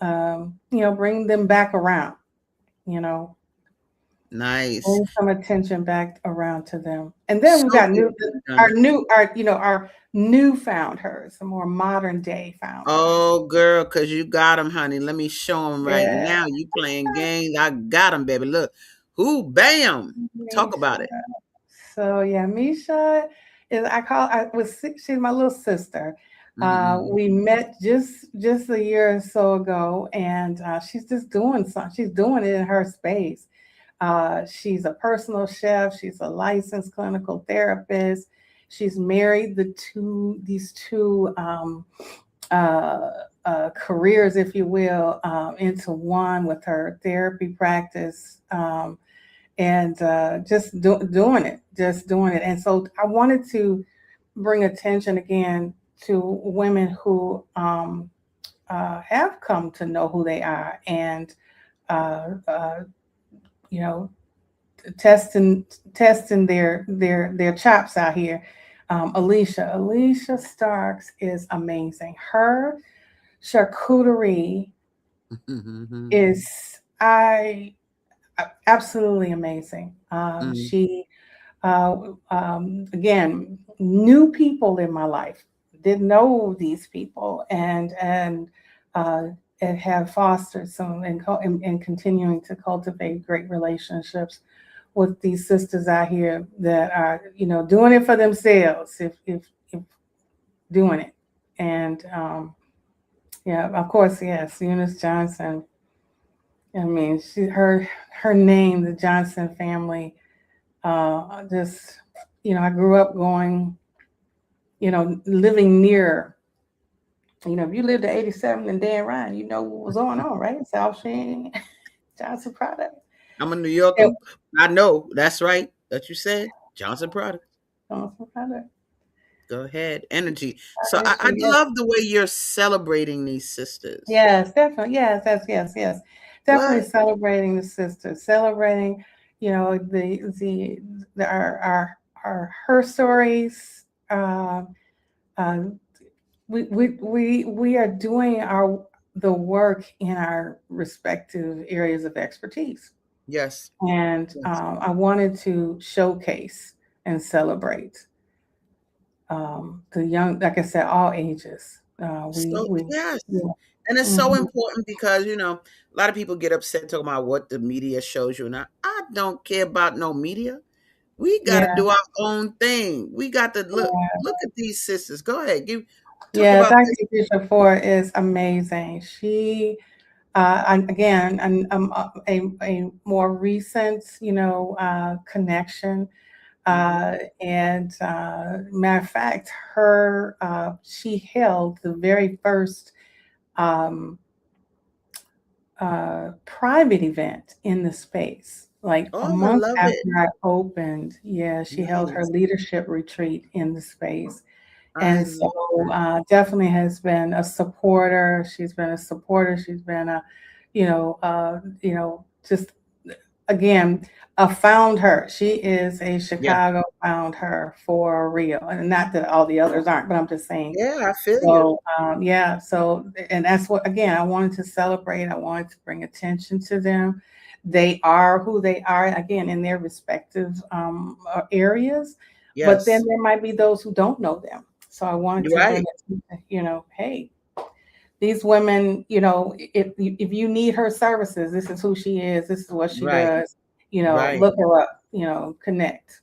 bring them back around, you know, Nice. bring some attention back around to them. And then we So got beautifully done. our new found hers, a more modern day found hers. Oh, girl, because you got him, honey. Let me show him right Yeah, now. You playing games. I got him, baby. Look. Who, bam. Talk Misha. about it. So yeah, Misha is, she's my little sister. Mhm. We met just a year or so ago, and she's just doing something. She's doing it in her space. She's a personal chef. She's a licensed clinical therapist. She's married these two uh, careers, if you will, into one with her therapy practice, and just doing it. And so I wanted to bring attention again to women who have come to know who they are, and uh, uh, you know testing their chops out here. Alicia Starks is amazing. Her charcuterie Mhm. is I absolutely amazing. Mm. She again, new people in my life, didn't know these people, uh, and have fostered some, and continuing to cultivate great relationships with these sisters out here that are, doing it for themselves, if doing it. And yeah, of course, yes, Eunice Johnson. I mean, her name, the Johnson family, just, I grew up going, living near, if you lived at 87 and Dan Ryan, you know what was going on, right? South Sheen, Johnson product. I'm a New Yorker. Yeah, I know. That's right. That you said. Johnson product. Johnson product. Go ahead. Energy. So I Yes, love the way you're celebrating these sisters. yes, definitely. Yes. What? Definitely celebrating the sisters, celebrating, the her stories. Uh, uh, we are doing the work in our respective areas of expertise, Yes. and Yes. I wanted to showcase and celebrate the young, like I said, all ages. So We yes. yeah. And it's so Mhm. important because, a lot of people get upset talking about what the media shows you. Now, I don't care about no media. We got to Yeah, do our own thing. We got to yeah, look at these sisters. Go ahead. Talk yeah. about Dr. this. Bishop Ford is amazing. She, again, a more recent, connection. Mhm. And matter of fact, she held the very first um, private event in the space. Like a Oh, I month love it. after I opened, yeah, she held her Nice. leadership retreat in the space. I And so love that. definitely has been a supporter. She's been a supporter. She's been just again, found her. She is a Yeah. Chicago found her for real. And not that all the others aren't, but I'm just saying. Yeah, I feel you. So yeah, and that's what, again, I wanted to celebrate. I wanted to bring attention to them. They are who they are, again, in their respective areas. But then Yes. there might be those who don't know them. So I wanted You're to bring right. it to, hey, these women, if you need her services, this is who she is. This is what she Right. does. Right. Look her up. Connect.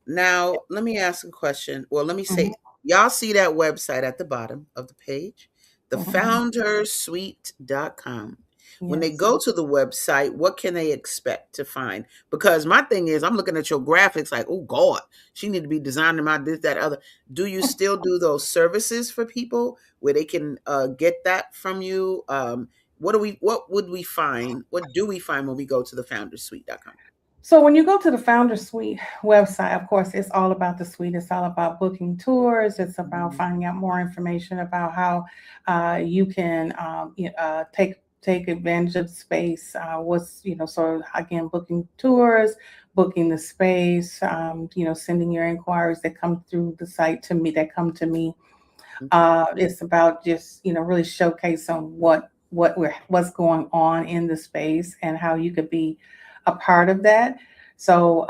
Now, let me ask a question. Well, let me Mhm, say, y'all see that website at the bottom of the page, mhm. thefoundersuite.com. When they Yes. go to the website, what can they expect to find? Because my thing is, I'm looking at your graphics like, oh God, she need to be designing my this, that, other. Do you still do those services for people where they can get that from you? what would we find? What do we find when we go to the foundersuite.com? So when you go to the Founder Suite website, of course, it's all about the suite. It's all about booking tours. It's about finding out more information about how you can take advantage of the space. So again, booking tours, booking the space. Sending your inquiries that come through the site to me. It's about just really showcasing what's going on in the space and how you could be a part of that. So,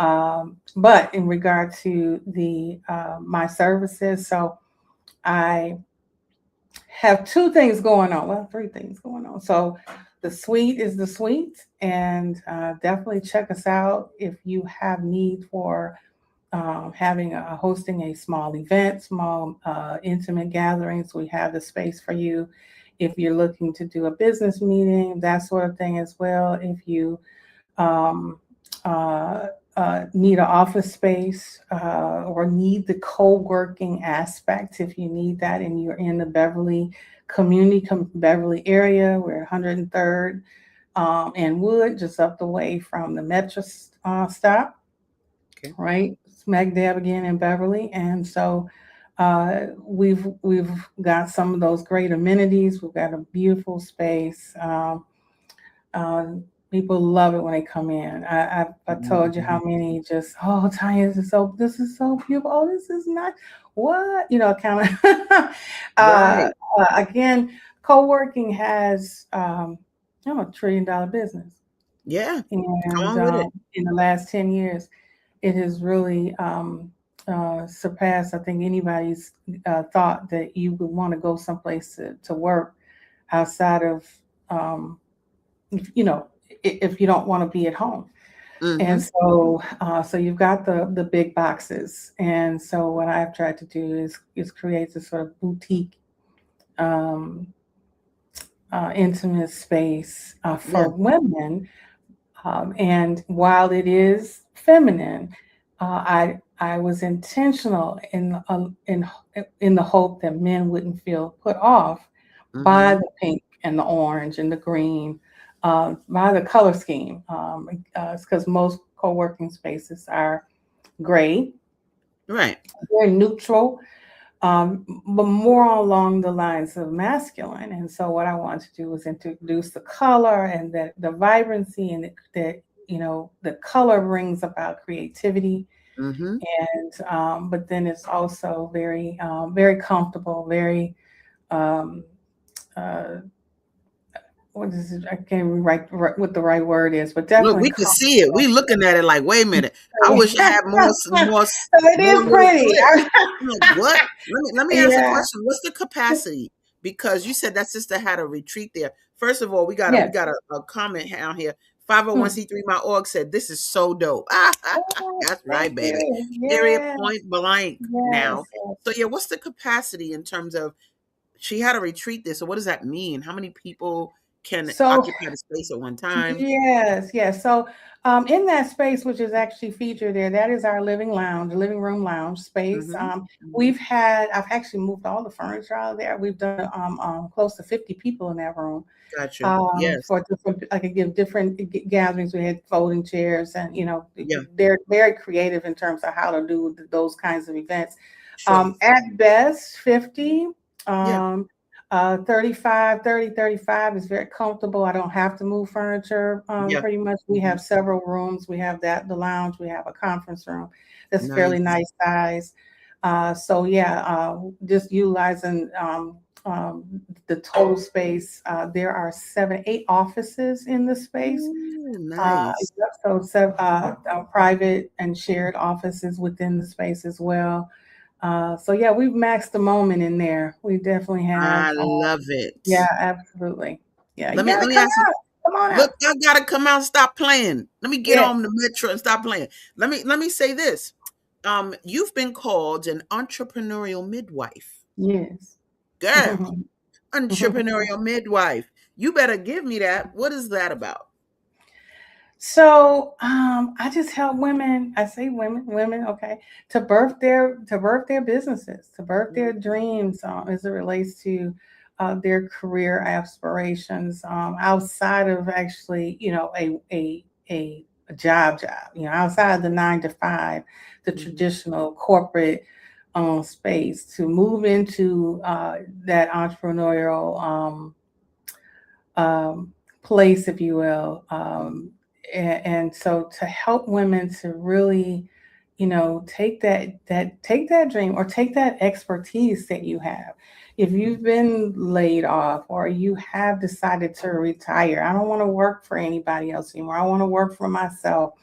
but in regard to the my services, so I have two things going on. Well, three things going on. So the suite is the suite, and definitely check us out if you have need for hosting a small event, small intimate gatherings. We have the space for you. If you're looking to do a business meeting, that sort of thing as well. If you need an office space or need the co-working aspect, if you need that and you're in the Beverly area, we're 103rd and Wood, just up the way from the Metro stop, Okay. Right? Smack dab again in Beverly. And so we've got some of those great amenities. We've got a beautiful space. People love it when they come in. I told you how many just, oh, Tanya, this is so beautiful. Oh, this is nice. What? Kind of. Right. Again, co-working has, $1 trillion business. Yeah. And Come on with it. in the last 10 years, it has really surpassed, I think, anybody's thought that you would want to go someplace to work outside of, if you don't want to be at home. Mhm. And so you've got the big boxes. And so what I've tried to do is create this sort of boutique intimate space for women. And while it is feminine, I was intentional in the hope that men wouldn't feel put off by the pink and the orange and the green, by the color scheme. It's because most co-working spaces are gray, Right. very neutral, but more along the lines of masculine. And so what I want to do is introduce the color and the vibrancy, and that the color brings about creativity. Mm-hmm. And but then it's also very very comfortable, very what is it? I can't even write what the right word is, but definitely Look, we can see it. We looking at it like, wait a minute. I wish I had more. It is pretty. I'm like, what? Let me ask a Yeah. question. What's the capacity? Because you said that sister had a retreat there. First of all, we got a comment down here. 501c3 my org said this is so dope. That's right, baby. Period, point blank. Now, so yeah, what's the capacity in terms of she had a retreat there? So what does that mean? How many people can occupy the space at one time? Yes. So in that space, which is actually featured there, that is our living room lounge space. I've actually moved all the furniture out of there. We've done close to 50 people in that room. Gotcha. Yes. I could give different gatherings. We had folding chairs, and they're very creative in terms of how to do those kinds of events. Sure. At best 50. 35 is very comfortable. I don't have to move furniture pretty much. We have several rooms. We have the lounge. We have a conference room that's fairly nice size. Just utilizing the total space. There are 8 offices in the space. Nice. Private and shared offices within the space as well. We've maxed the moment in there. We definitely have. I love it. Yeah, absolutely. Yeah. Let me ask you. Come on Look, out. I gotta come out and stop playing. Let me get on the metro and stop playing. Let me say this. You've been called an entrepreneurial midwife. Yes. Girl, entrepreneurial midwife. You better give me that. What is that about? So I just help women. I say women, okay, to birth their businesses, to birth their dreams as it relates to their career aspirations outside of actually, a job, outside the 9 to 5, the traditional corporate space, to move into that entrepreneurial place, if you will. And so to help women to really, take that dream, or take that expertise that you have. If you've been laid off, or you have decided to retire, I don't want to work for anybody else anymore. I want to work for myself.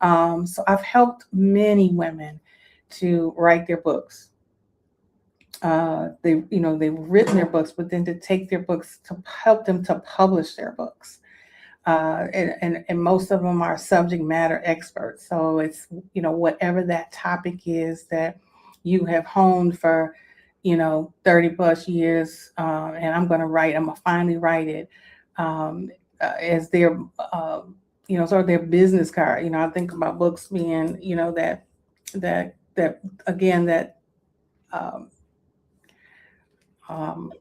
So I've helped many women to write their books. They've written their books, but then to take their books, to help them to publish their books. And most of them are subject matter experts. So it's, whatever that topic is that you have honed for, 30 plus years, and I'm going to finally write it as their, sort of their business card. I think about books being,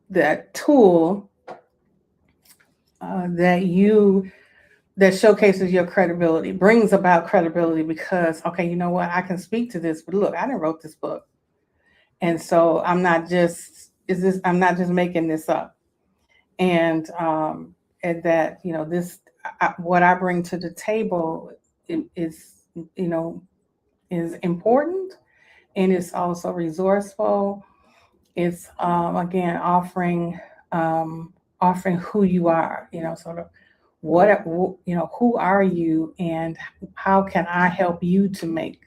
that tool that showcases your credibility, brings about credibility, because, okay, you know what, I can speak to this, but look, I didn't wrote this book. And so I'm not just making this up. And that, what I bring to the table is important, and it's also resourceful. It's again offering who you are, sort of who are you, and how can I help you to make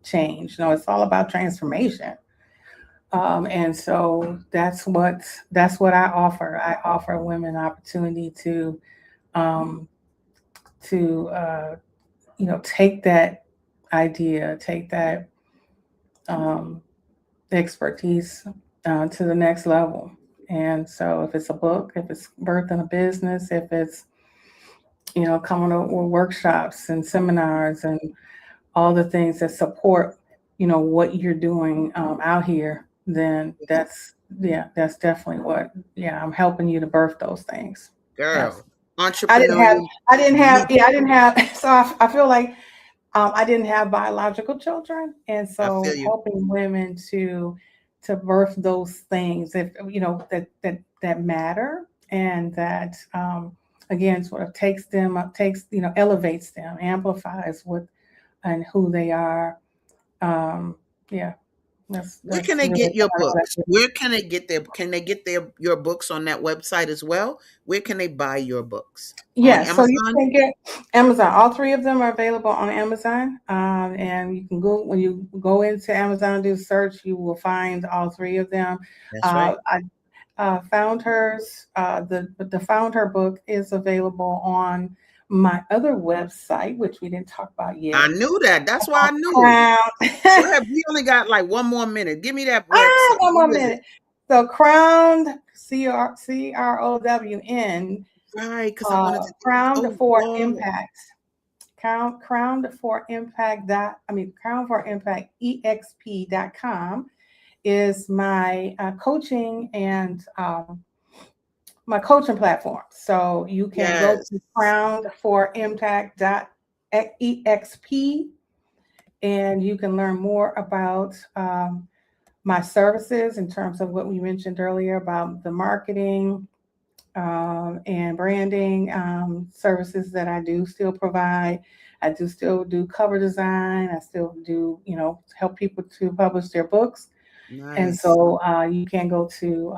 change? It's all about transformation. And so that's what I offer. I offer women opportunity to take that idea, take that expertise to the next level. And so if it's a book, if it's birthing a business, if it's, coming up with workshops and seminars and all the things that support, what you're doing out here, then that's definitely what, I'm helping you to birth those things. Girl, yes. Entrepreneurial. I didn't have, so I feel like I didn't have biological children. And so helping women to birth those things that, that matter, and that, again, sort of elevates them, amplifies and who they are. Where can they get your books? Where can they get your books on that website as well? Where can they buy your books? Yeah, so you can get Amazon. All 3 of them are available on Amazon. And you can go, when you go into Amazon, do search, you will find all 3 of them. That's right. I found hers. The Found Her book is available on my other website, which we didn't talk about yet. I knew that. That's why I knew. Go ahead. We only got like one more minute. Give me that website. One more minute. So Crowned, CROWN. Right, because I wanted to Crowned for Impact. Crowned for Impact. Crowned for Impact exp.com is my coaching and my coaching platform. So you can go to crownedforimpact.exp, and you can learn more about my services in terms of what we mentioned earlier about the marketing and branding services that I do still provide. I do still do cover design. I still do, help people to publish their books. Nice. And so you can go to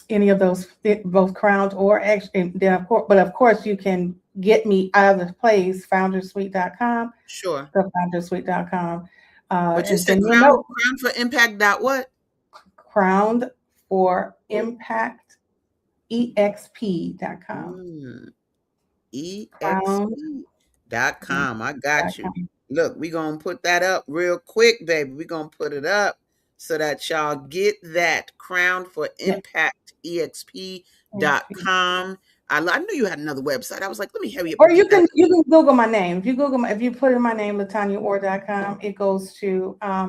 any of those, both Crowned or actually, but of course you can get me either place, foundersuite.com. Sure. The foundersuite.com. But you said crowned for impact .what? Crowned for Impact exp.com. exp.com. I got you. Look, we're going to put that up real quick, baby. We're going to put it up so that y'all get that. Crowned for Impact exp.com. I knew you had another website. I was like, let me hurry up. Or you can Google my name. If you if you put in my name, LaTanyaOrr.com, it goes to I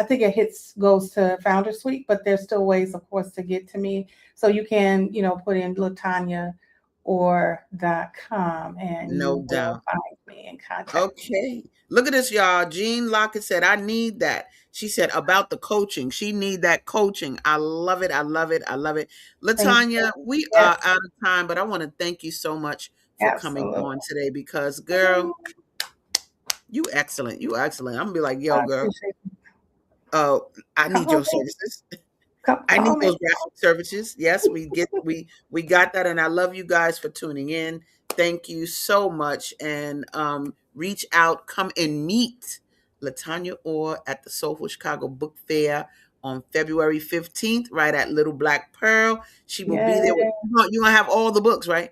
think it goes to Founder Suite, but there's still ways, of course, to get to me. So you can, put in LaTanyaOrr.com and No you doubt. will find me and contact me. Okay. Look at this, y'all. Jean Lockett said, I need that. She said about the coaching. She need that coaching. I love it. I love it. I love it. LaTanya, we are out of time, but I want to thank you so much for coming on today because, girl, you excellent. You excellent. I'm going to be like, yo, girl, I need your services. I need those graphic services. Yes, we got that. And I love you guys for tuning in. Thank you so much. And reach out, come and meet LaTanya Orr at the Soulful Chicago Book Fair on February 15th, right at Little Black Pearl. She will be there. You're going to have all the books, right?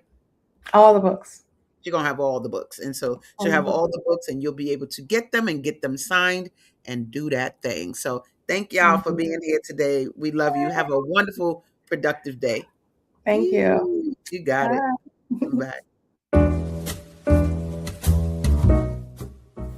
All the books. You're going to have all the books. And so she'll have all the books and you'll be able to get them and get them signed and do that thing. So thank y'all for being here today. We love you. Have a wonderful, productive day. Thank you. You got it. Bye.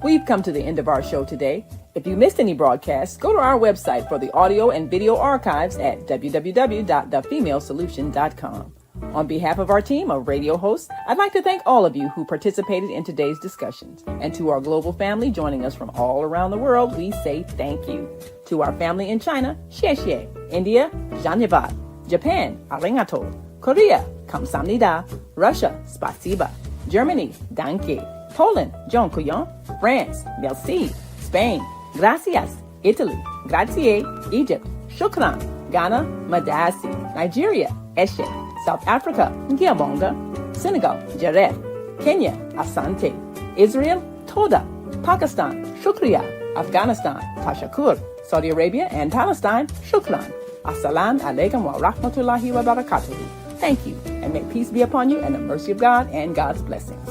We've come to the end of our show today. If you missed any broadcasts, go to our website for the audio and video archives at www.thefemalesolution.com. On behalf of our team of radio hosts, I'd like to thank all of you who participated in today's discussions. And to our global family joining us from all around the world, we say thank you. To our family in China, xie xie. India, Dhanyavad. Japan, arigato. Korea, kamsamnida. Russia, spasiba. Germany, danke. Poland, dziękuję. France, merci. Spain, gracias. Italy, grazie. Egypt, shukran. Ghana, madasi. Nigeria, eshe. South Africa, Ngiyabonga. Senegal, Jaref. Kenya, Asante. Israel, Toda. Pakistan, Shukriya. Afghanistan, Tashakur. Saudi Arabia and Palestine, Shukran. Assalamu alaikum wa rahmatullahi wa barakatuhu. Thank you, and may peace be upon you and the mercy of God and God's blessings.